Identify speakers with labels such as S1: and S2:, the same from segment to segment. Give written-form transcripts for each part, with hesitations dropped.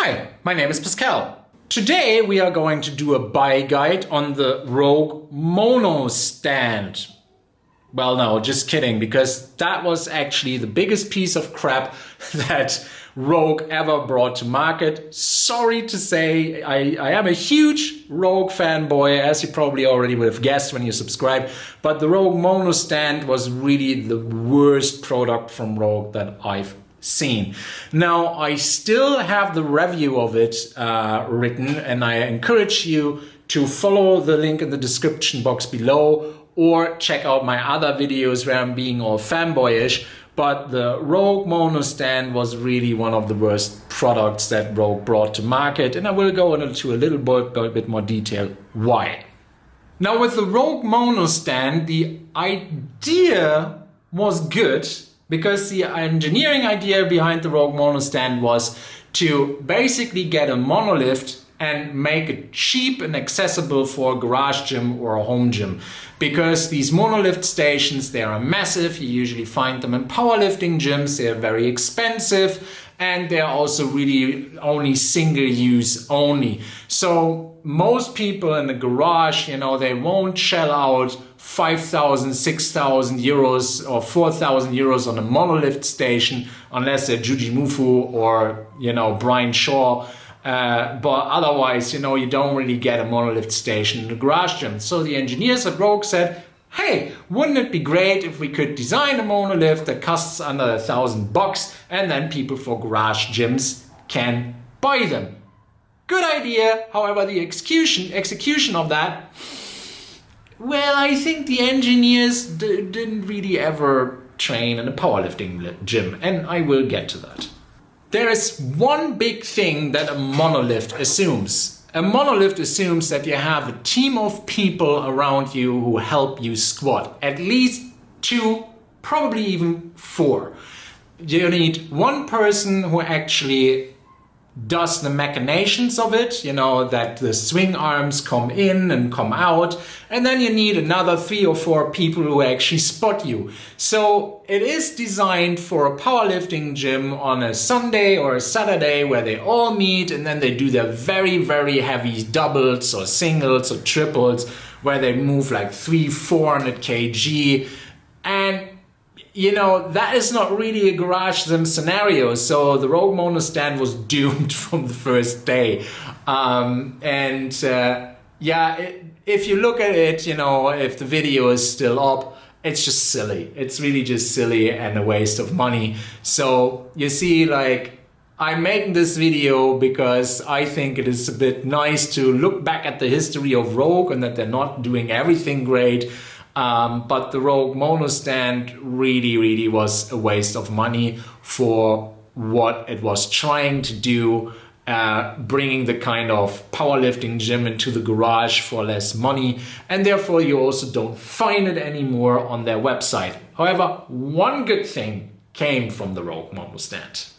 S1: Hi, my name is Pascal. Today we are going to do a buy guide on the Rogue Mono stand. Well, no, just kidding, because that was actually the biggest piece of crap that Rogue ever brought to market. Sorry to say, I am a huge Rogue fanboy, as you probably already would have guessed when you subscribe, but the Rogue Mono stand was really the worst product from Rogue that I've seen. Now, I still have the review of it written, and I encourage you to follow the link in the description box below or check out my other videos where I'm being all fanboyish. But the Rogue Mono stand was really one of the worst products that Rogue brought to market, and I will go into a little bit more detail why. Now, with the Rogue Mono stand, the idea was good, because the engineering idea behind the Rogue Mono stand was to basically get a Monolift and make it cheap and accessible for a garage gym or a home gym. Because these Monolift stations, they are massive. You usually find them in powerlifting gyms. They're very expensive, and they're also really only single use only. So most people in the garage, they won't shell out 5,000, 6,000 euros or 4,000 euros on a Monolift station unless they're Juji Mufu or, Brian Shaw. But otherwise, you don't really get a Monolift station in the garage gym. So the engineers at Rogue said, hey, wouldn't it be great if we could design a Monolift that costs under $1,000 and then people for garage gyms can buy them? Good idea. However, the execution of that, well, I think the engineers didn't really ever train in a powerlifting gym, and I will get to that. There is one big thing that a Monolift assumes. A Monolift assumes that you have a team of people around you who help you squat. At least 2, probably even 4. You need one person who actually does the machinations of it, that the swing arms come in and come out, and then you need another 3 or 4 people who actually spot you. So it is designed for a powerlifting gym on a Sunday or a Saturday where they all meet and then they do their very, very heavy doubles or singles or triples where they move like 300-400 kg, and that is not really a garage gym scenario. So the Rogue Mono stand was doomed from the first day. If you look at it, if the video is still up, it's just silly. It's really just silly and a waste of money. So you see, I'm making this video because I think it is a bit nice to look back at the history of Rogue and that they're not doing everything great. But the Rogue Mono stand really was a waste of money for what it was trying to do, bringing the kind of powerlifting gym into the garage for less money, and therefore you also don't find it anymore on their website. However, one good thing came from the Rogue Mono stand.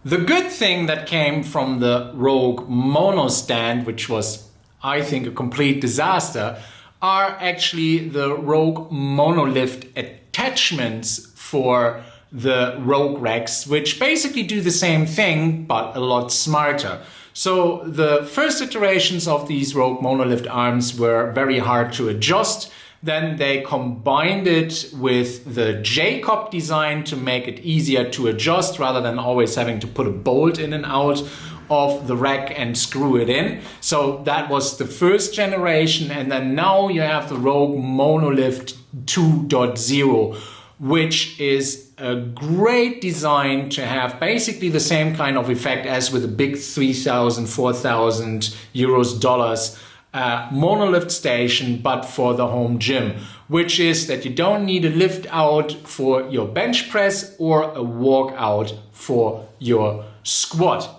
S1: The good thing that came from the Rogue Mono stand, which was, I think, a complete disaster, are actually the Rogue Monolift attachments for the Rogue racks, which basically do the same thing, but a lot smarter. So the first iterations of these Rogue Monolift arms were very hard to adjust. Then they combined it with the Jacob design to make it easier to adjust rather than always having to put a bolt in and out of the rack and screw it in. So that was the first generation, and then now you have the Rogue Monolift 2.0, which is a great design to have basically the same kind of effect as with a big 3,000, 4,000 euros dollars Monolift station, but for the home gym, which is that you don't need a lift out for your bench press or a walk out for your squat.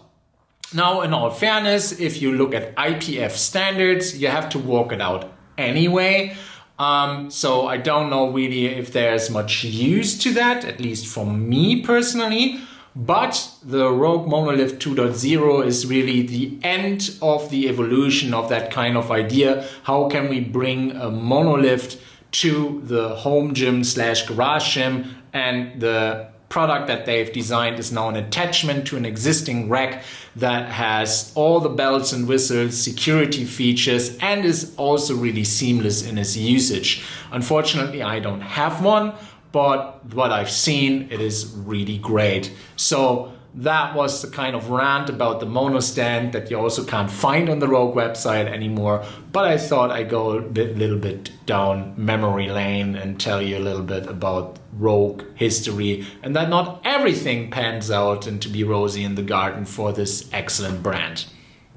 S1: Now, in all fairness, if you look at IPF standards, you have to walk it out anyway. So I don't know really if there's much use to that, at least for me personally. But the Rogue Monolift 2.0 is really the end of the evolution of that kind of idea. How can we bring a Monolift to the home gym / garage gym? And the product that they've designed is now an attachment to an existing rack that has all the bells and whistles, security features, and is also really seamless in its usage. Unfortunately, I don't have one, but what I've seen, it is really great. So that was the kind of rant about the Mono stand that you also can't find on the Rogue website anymore. But I thought I'd go a little bit down memory lane and tell you a little bit about Rogue history, and that not everything pans out and to be rosy in the garden for this excellent brand.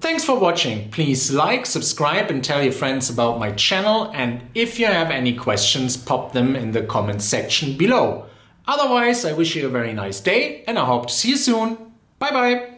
S1: Thanks for watching. Please like, subscribe, and tell your friends about my channel. And if you have any questions, pop them in the comment section below. Otherwise, I wish you a very nice day and I hope to see you soon. Bye bye.